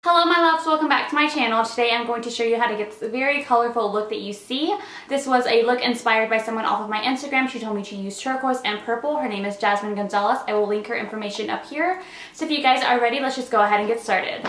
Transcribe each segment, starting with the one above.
Hello my loves, welcome back to my channel. Today I'm going to show you how to get this very colorful look that you see. This was a look inspired by someone off of my Instagram. She told me to use turquoise and purple. Her name is Jasmine Gonzalez. I will link her information up here. So if you guys are ready, let's just go ahead and get started.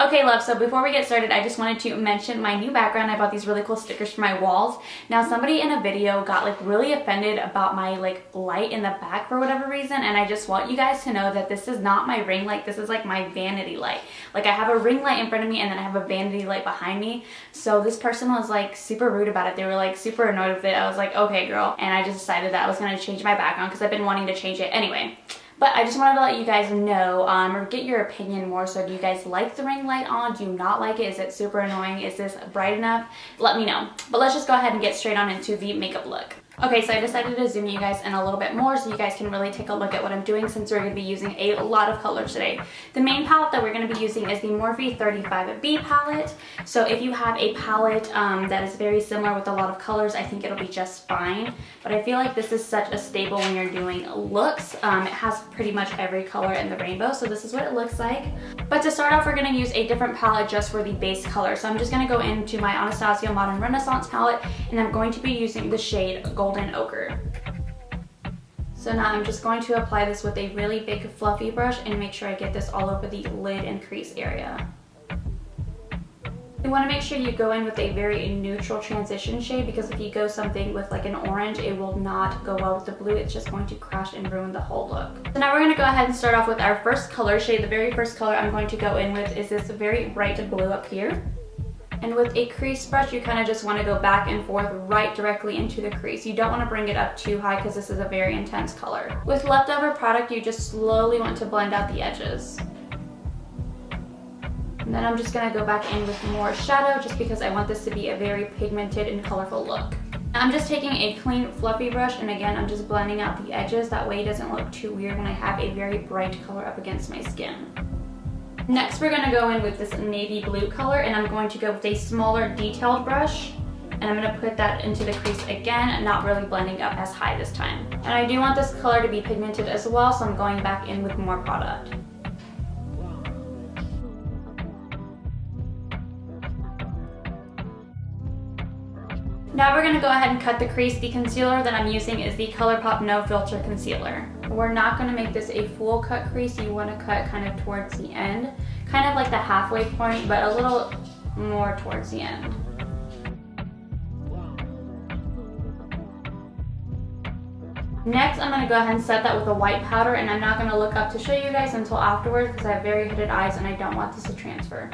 Okay love, so before we get started, I just wanted to mention my new background. I bought these really cool stickers for my walls. Now somebody in a video got really offended about my light in the back for whatever reason, and I just want you guys to know that this is not my ring light. This is my vanity light. I have a ring light in front of me and then I have a vanity light behind me. So this person was super rude about it. They were super annoyed with it. I was like, okay girl, and I just decided that I was going to change my background because I've been wanting to change it anyway. But I just wanted to let you guys know, or get your opinion more so. Do you guys like the ring light on? Do you not like it? Is it super annoying? Is this bright enough? Let me know. But let's just go ahead and get straight on into the makeup look. Okay, so I decided to zoom you guys in a little bit more so you guys can really take a look at what I'm doing, since we're going to be using a lot of colors today. The main palette that we're going to be using is the Morphe 35B palette. So if you have a palette that is very similar with a lot of colors, I think it'll be just fine. But I feel like this is such a staple when you're doing looks. It has pretty much every color in the rainbow, so this is what it looks like. But to start off, we're going to use a different palette just for the base color. So I'm just going to go into my Anastasia Modern Renaissance palette, and I'm going to be using the shade Golden Ochre. So now I'm just going to apply this with a really big fluffy brush and make sure I get this all over the lid and crease area. You want to make sure you go in with a very neutral transition shade, because if you go something with an orange, it will not go well with the blue. It's just going to crash and ruin the whole look. So now we're going to go ahead and start off with our first color shade. The very first color I'm going to go in with is this very bright blue up here. And with a crease brush, you kind of just want to go back and forth right directly into the crease. You don't want to bring it up too high because this is a very intense color. With leftover product, you just slowly want to blend out the edges. And then I'm just going to go back in with more shadow just because I want this to be a very pigmented and colorful look. I'm just taking a clean fluffy brush, and again I'm just blending out the edges. That way it doesn't look too weird when I have a very bright color up against my skin. Next we're going to go in with this navy blue color, and I'm going to go with a smaller detailed brush, and I'm going to put that into the crease again, not really blending up as high this time. And I do want this color to be pigmented as well, so I'm going back in with more product. Now we're going to go ahead and cut the crease. The concealer that I'm using is the ColourPop No Filter Concealer. We're not going to make this a full cut crease. You want to cut kind of towards the end, kind of like the halfway point, but a little more towards the end. Next, I'm going to go ahead and set that with a white powder, and I'm not going to look up to show you guys until afterwards because I have very hooded eyes and I don't want this to transfer.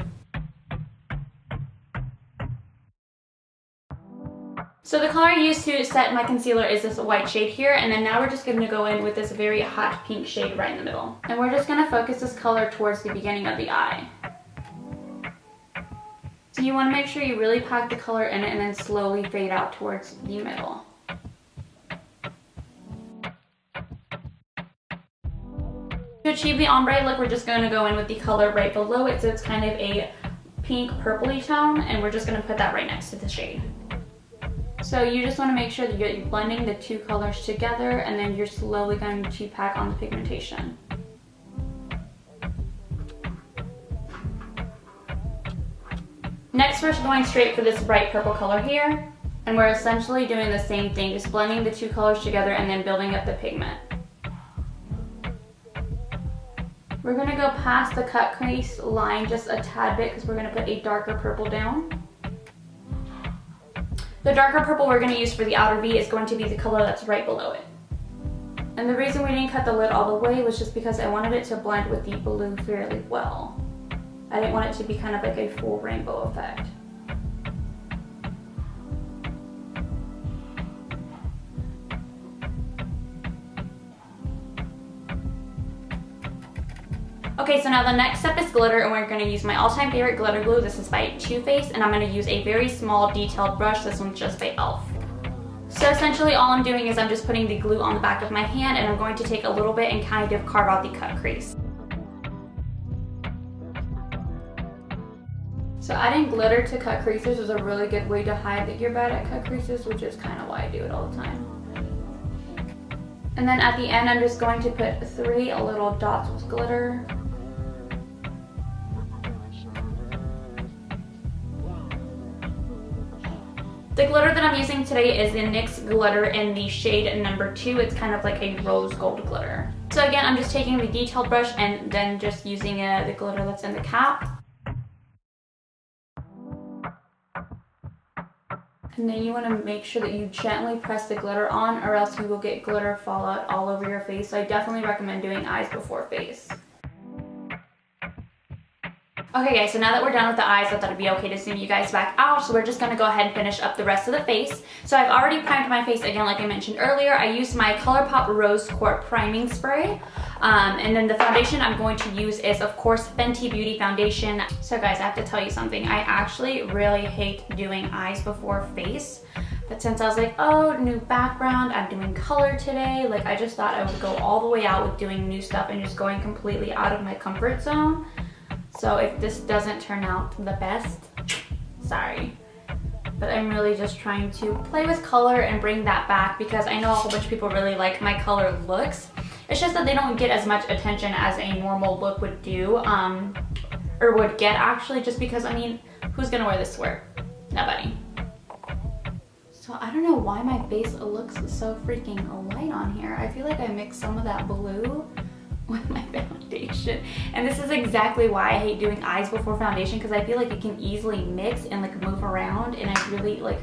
So the color I used to set my concealer is this white shade here, and then now we're just going to go in with this very hot pink shade right in the middle. And we're just going to focus this color towards the beginning of the eye. So you want to make sure you really pack the color in it and then slowly fade out towards the middle. To achieve the ombre look, we're just going to go in with the color right below it, so it's kind of a pink purpley tone, and we're just going to put that right next to the shade. So you just want to make sure that you're blending the two colors together, and then you're slowly going to pack on the pigmentation. Next, we're going straight for this bright purple color here, and we're essentially doing the same thing, just blending the two colors together and then building up the pigment. We're going to go past the cut crease line just a tad bit because we're going to put a darker purple down. The darker purple we're going to use for the outer V is going to be the color that's right below it. And the reason we didn't cut the lid all the way was just because I wanted it to blend with the blue fairly well. I didn't want it to be kind of like a full rainbow effect. Okay, so now the next step is glitter, and we're going to use my all-time favorite glitter glue. This is by Too Faced, and I'm going to use a very small detailed brush. This one's just by e.l.f. So essentially all I'm doing is I'm just putting the glue on the back of my hand, and I'm going to take a little bit and kind of carve out the cut crease. So adding glitter to cut creases is a really good way to hide that you're bad at cut creases, which is kind of why I do it all the time. And then at the end, I'm just going to put 3 little dots with glitter. The glitter that I'm using today is the NYX glitter in the shade number 2. It's kind of like a rose gold glitter. So again, I'm just taking the detailed brush and then just using the glitter that's in the cap. And then you want to make sure that you gently press the glitter on, or else you will get glitter fallout all over your face. So I definitely recommend doing eyes before face. Okay guys, so now that we're done with the eyes, I thought it'd be okay to zoom you guys back out. So we're just gonna go ahead and finish up the rest of the face. So I've already primed my face again, like I mentioned earlier. I used my ColourPop Rose Quartz Priming Spray. And then the foundation I'm going to use is, of course, Fenty Beauty Foundation. So guys, I have to tell you something. I actually really hate doing eyes before face. But since I was like, oh, new background, I'm doing color today, like I just thought I would go all the way out with doing new stuff and just going completely out of my comfort zone. So if this doesn't turn out the best, sorry. But I'm really just trying to play with color and bring that back, because I know a whole bunch of people really like my color looks. It's just that they don't get as much attention as a normal look would do, or would get actually, just because, I mean, who's gonna wear this to work? Nobody. So I don't know why my face looks so freaking light on here. I feel like I mixed some of that blue with my foundation, and this is exactly why I hate doing eyes before foundation, because I feel like it can easily mix and like move around, and I really like,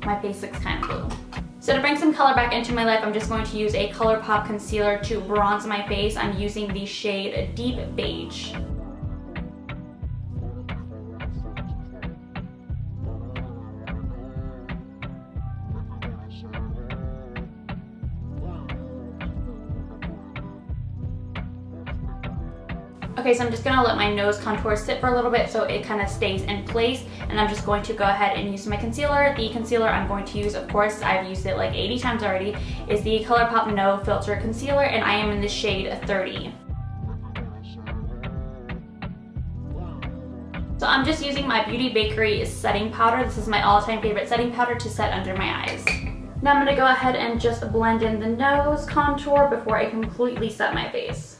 my face looks kind of blue. So to bring some color back into my life, I'm just going to use a ColourPop concealer to bronze my face. I'm using the shade Deep Beige. Okay, so I'm just gonna let my nose contour sit for a little bit so it kind of stays in place, and I'm just going to go ahead and use my concealer. The concealer I'm going to use, of course, I've used it like 80 times already, is the ColourPop No Filter Concealer, and I am in the shade 30. So I'm just using my Beauty Bakery setting powder. This is my all-time favorite setting powder to set under my eyes. Now I'm gonna go ahead and just blend in the nose contour before I completely set my face.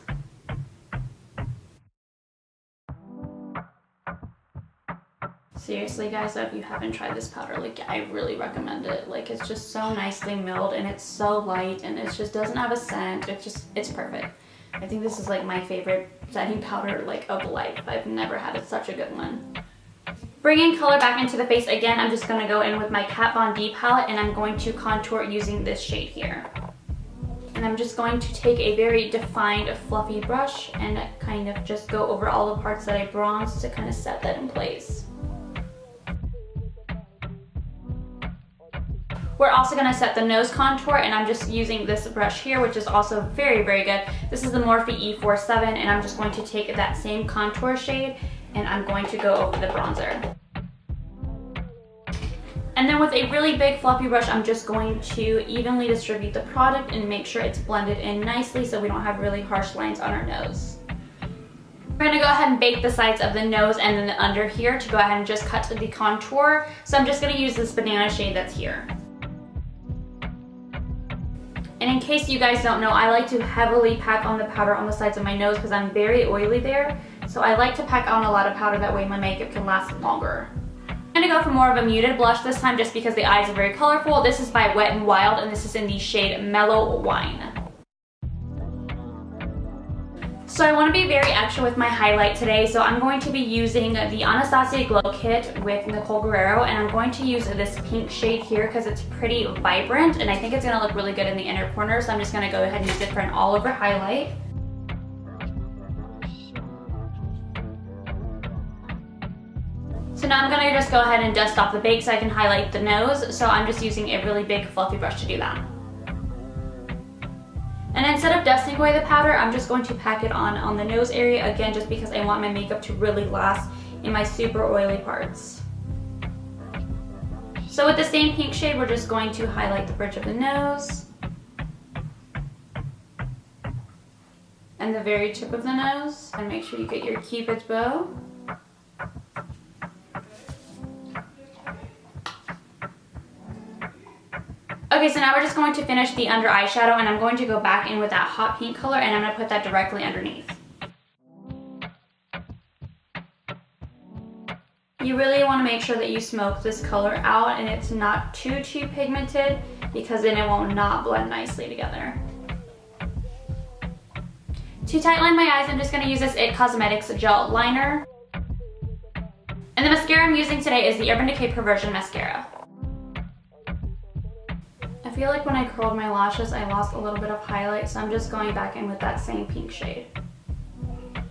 Seriously guys, if you haven't tried this powder, like I really recommend it. Like it's just so nicely milled, and it's so light, and it just doesn't have a scent. It's perfect. I think this is like my favorite setting powder like of life. I've never had such a good one. Bringing color back into the face again, I'm just gonna go in with my Kat Von D palette, and I'm going to contour using this shade here. And I'm just going to take a very defined fluffy brush and kind of just go over all the parts that I bronzed to kind of set that in place. We're also gonna set the nose contour, and I'm just using this brush here, which is also very, very good. This is the Morphe E47, and I'm just going to take that same contour shade, and I'm going to go over the bronzer. And then with a really big fluffy brush, I'm just going to evenly distribute the product and make sure it's blended in nicely so we don't have really harsh lines on our nose. We're gonna go ahead and bake the sides of the nose and then the under here to go ahead and just cut the contour. So I'm just gonna use this banana shade that's here. And in case you guys don't know, I like to heavily pack on the powder on the sides of my nose because I'm very oily there. So I like to pack on a lot of powder, that way my makeup can last longer. I'm gonna go for more of a muted blush this time just because the eyes are very colorful. This is by Wet n Wild, and this is in the shade Mellow Wine. So I want to be very extra with my highlight today, so I'm going to be using the Anastasia Glow Kit with Nicole Guerrero, and I'm going to use this pink shade here because it's pretty vibrant, and I think it's going to look really good in the inner corner, so I'm just going to go ahead and use it for an all-over highlight. So now I'm going to just go ahead and dust off the bake so I can highlight the nose, so I'm just using a really big fluffy brush to do that. And instead of dusting away the powder, I'm just going to pack it on the nose area, again, just because I want my makeup to really last in my super oily parts. So with the same pink shade, we're just going to highlight the bridge of the nose and the very tip of the nose, and make sure you get your Cupid's bow. Okay, so now we're just going to finish the under eye shadow, and I'm going to go back in with that hot pink color, and I'm going to put that directly underneath. You really want to make sure that you smoke this color out and it's not too pigmented, because then it will not blend nicely together. To tightline my eyes, I'm just going to use this IT Cosmetics gel liner. And the mascara I'm using today is the Urban Decay Perversion Mascara. I feel like when I curled my lashes, I lost a little bit of highlight, so I'm just going back in with that same pink shade. I'm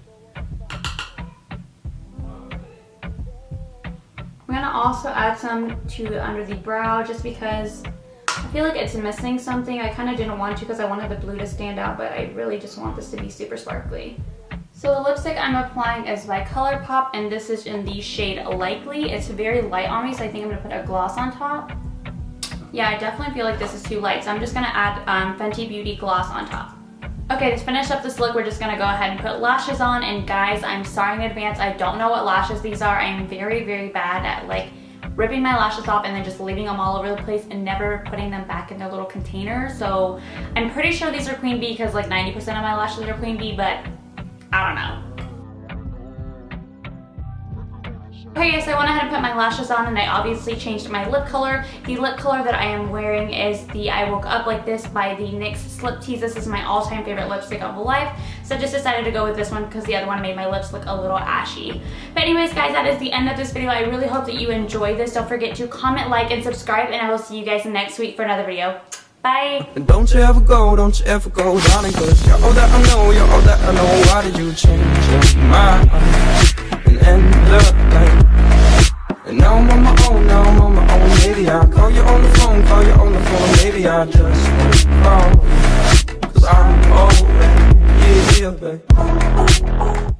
gonna also add some to under the brow, just because I feel like it's missing something. I kind of didn't want to because I wanted the blue to stand out, but I really just want this to be super sparkly. So the lipstick I'm applying is by ColourPop, and this is in the shade Likely. It's very light on me, so I think I'm gonna put a gloss on top. Yeah, I definitely feel like this is too light, so I'm just gonna add Fenty Beauty gloss on top. Okay, to finish up this look, we're just gonna go ahead and put lashes on. And guys, I'm sorry in advance, I don't know what lashes these are. I'm very bad at like ripping my lashes off and then just leaving them all over the place and never putting them back in their little container. So I'm pretty sure these are Queen Bee, because like 90% of my lashes are Queen Bee, but I don't know. Okay guys, so I went ahead and put my lashes on, and I obviously changed my lip color. The lip color that I am wearing is the I Woke Up Like This by the NYX Slip Tease. This is my all-time favorite lipstick of life, so I just decided to go with this one because the other one made my lips look a little ashy. But anyways guys, that is the end of this video. I really hope that you enjoyed this. Don't forget to comment, like, and subscribe, and I will see you guys next week for another video. Bye! And don't you ever go, darling, cause you're all that I know, you're all that I know. Why did you change your mind and end up like? And now I'm on my own, maybe I'll call you on the phone, maybe I just won't call, cause I'm old, yeah, babe.